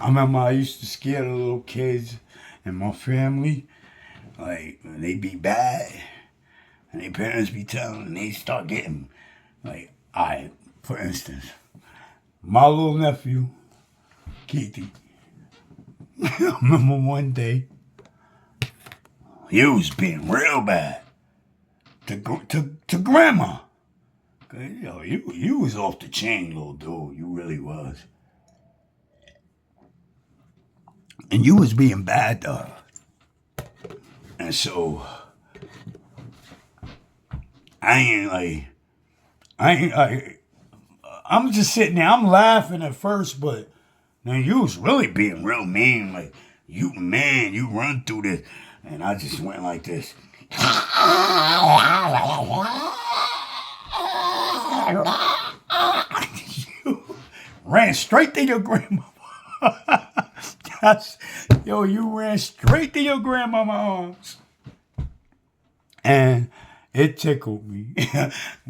I remember I used to scare the little kids in my family. Like, they be bad, and their parents be telling them, they start getting, like, for instance, my little nephew, Keithy, I remember one day, he was being real bad to grandma. Yo, you was off the chain, little dude. You really was. And you was being bad to her. And so, I ain't like, I ain't like, I'm just sitting there, I'm laughing at first, but then you was really being real mean. Like, you, man, you run through this. And I just went like this. You ran straight to your grandma. Yo, you ran straight to your grandmama arms. And it tickled me.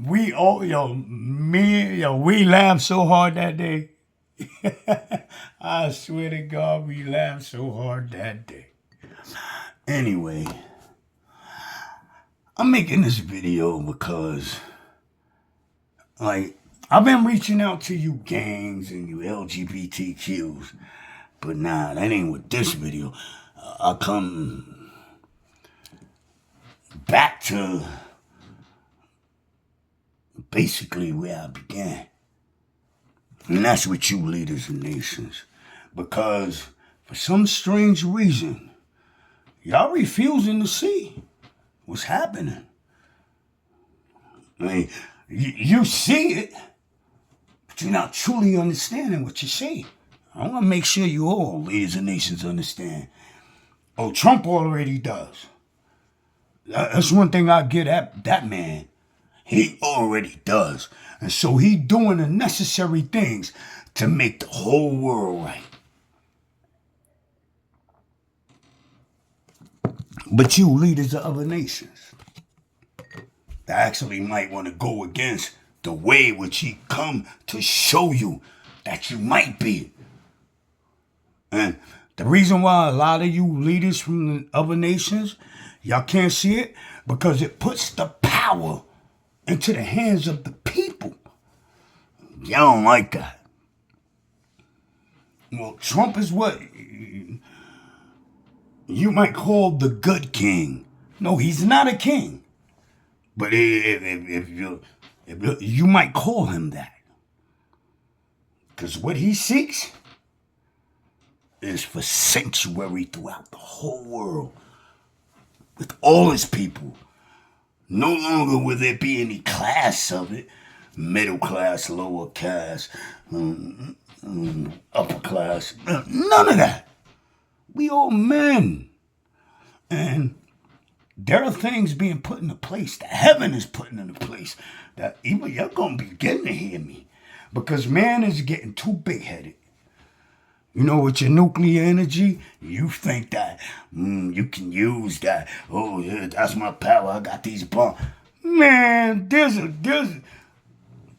We all, we laughed so hard that day. I swear to God, we laughed so hard that day. Anyway, I'm making this video because, like, I've been reaching out to you gangs and you LGBTQs, but nah, that ain't with this video. I come back to basically where I began. And that's with you leaders of nations. Because for some strange reason, y'all refusing to see what's happening. I mean, you see it, but you're not truly understanding what you see. I want to make sure you all, leaders of nations, understand. Oh, Trump already does. That's one thing I get at that man. He already does. And so he doing the necessary things to make the whole world right. But you leaders of other nations that actually might want to go against the way which he come to show you that you might be. And the reason why a lot of you leaders from the other nations, y'all can't see it, because it puts the power into the hands of the people. Y'all don't like that. Well, Trump is what you might call the good king. No, he's not a king. But if you might call him that. Because what he seeks is for sanctuary throughout the whole world with all his people. No longer will there be any class of it. Middle class, lower class, upper class. None of that. We all men. And there are things being put into place that heaven is putting into place that even you're going to be getting to hear me. Because man is getting too big-headed. You know, with your nuclear energy, you think that you can use that. Oh, yeah, that's my power. I got these bombs. Man, there's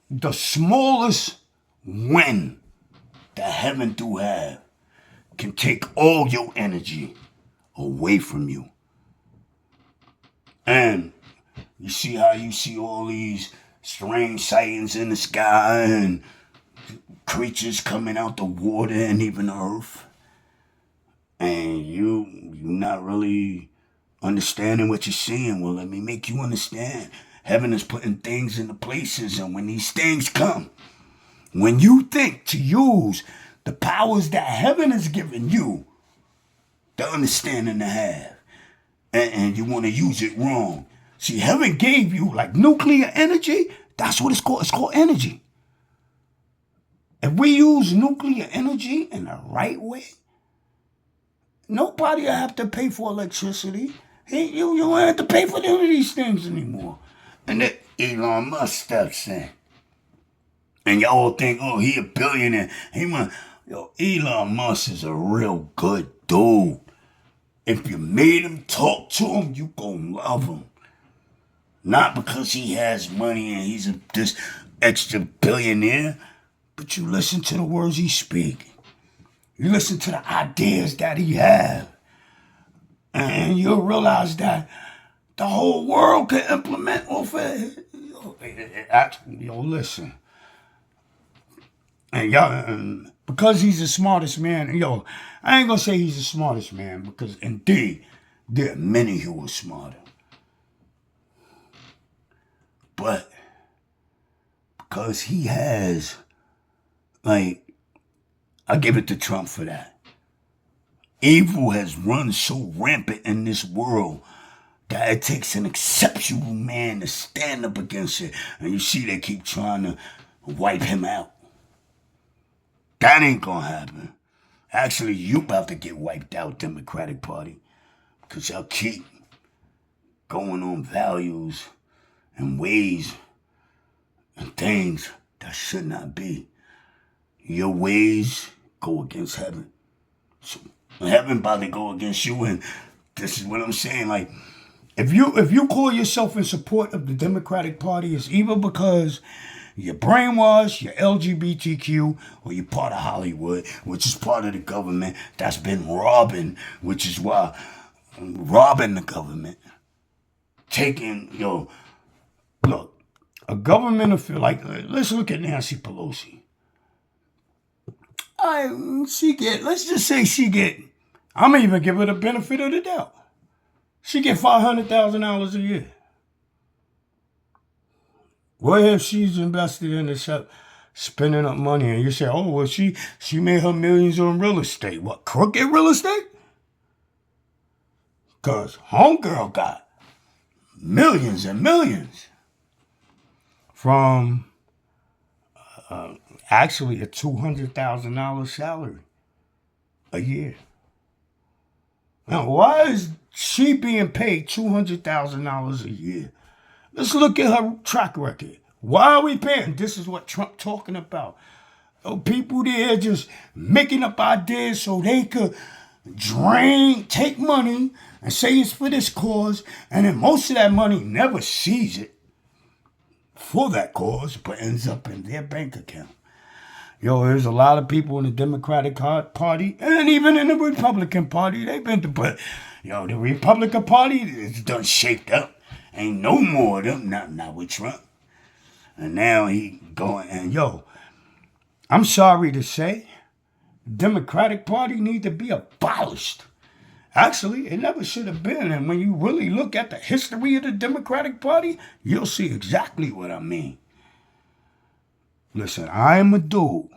the smallest wind that heaven do have can take all your energy away from you. And you see how you see all these strange sightings in the sky and creatures coming out the water and even the earth. And you're not really understanding what you're seeing. Well, let me make you understand. Heaven is putting things into places, and when these things come, when you think to use the powers that heaven has given you, the understanding to have, and you want to use it wrong. See, heaven gave you like nuclear energy. That's what it's called. It's called energy. If we use nuclear energy in the right way, nobody will have to pay for electricity. You don't have to pay for any of these things anymore. And then Elon Musk steps in. And y'all think, oh, he a billionaire. Elon Musk is a real good dude. If you made him talk to him, you gon' love him. Not because he has money and he's this extra billionaire, but you listen to the words he speak. You listen to the ideas that he has, and you'll realize that the whole world can implement off it. Yo, listen. And y'all, because he's the smartest man, yo, I ain't gonna say he's the smartest man, because indeed, there are many who are smarter. But because he has, I give it to Trump for that. Evil has run so rampant in this world that it takes an exceptional man to stand up against it. And you see they keep trying to wipe him out. That ain't gonna happen. Actually, you about to get wiped out, Democratic Party. Because y'all keep going on values and ways and things that should not be. Your ways go against heaven. So heaven about to go against you, and this is what I'm saying. Like, if you call yourself in support of the Democratic Party, it's either because you're brainwashed, you're LGBTQ, or you're part of Hollywood, which is part of the government that's been robbing, which is why robbing the government, taking, look, a government official, like, let's look at Nancy Pelosi. Let's just say I'm going to even give her the benefit of the doubt. She get $500,000 a year. What if she's invested in this spending up money, and you say, oh, well, she made her millions on real estate. What, crooked real estate? Because homegirl got millions and millions from actually a $200,000 salary a year. Now, why is she being paid $200,000 a year? Let's look at her track record. Why are we paying? This is what Trump talking about. People there just making up ideas so they could take money and say it's for this cause, and then most of that money never sees it for that cause, but ends up in their bank account. There's a lot of people in the Democratic Party and even in the Republican Party. They've been to, but the Republican Party is done shaped up. Ain't no more of them, not with Trump. And now he going, and I'm sorry to say, the Democratic Party need to be abolished. Actually, it never should have been. And when you really look at the history of the Democratic Party, you'll see exactly what I mean. Listen, I am a dude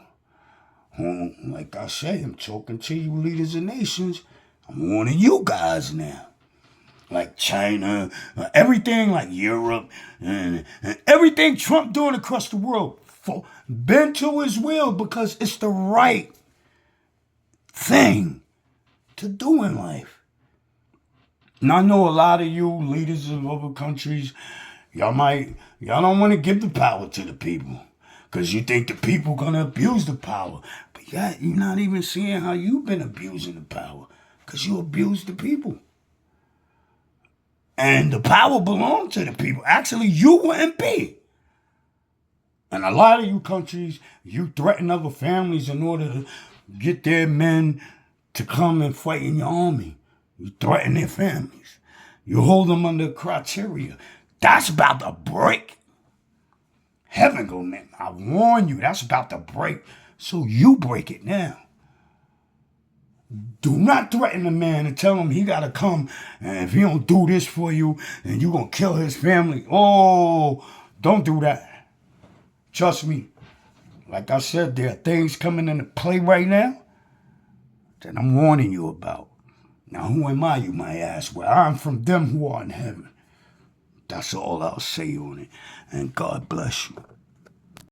who, like I say, I'm talking to you leaders of nations. I'm warning you guys now. Like China, everything like Europe, and everything Trump doing across the world. Bend to his will because it's the right thing to do in life. And I know a lot of you leaders of other countries, y'all don't want to give the power to the people. Because you think the people going to abuse the power. But yet, you're not even seeing how you've been abusing the power. Because you abuse the people. And the power belongs to the people. Actually, you wouldn't be. And a lot of you countries, you threaten other families in order to get their men to come and fight in your army. You threaten their families. You hold them under criteria. That's about to break. Heaven go, man. I warn you, that's about to break. So you break it now. Do not threaten a man and tell him he got to come, and if he don't do this for you, then you're going to kill his family. Oh, don't do that. Trust me. Like I said, there are things coming into play right now that I'm warning you about. Now, who am I, you might ask? Well, I'm from them who are in heaven. That's all I'll say on it. And God bless you.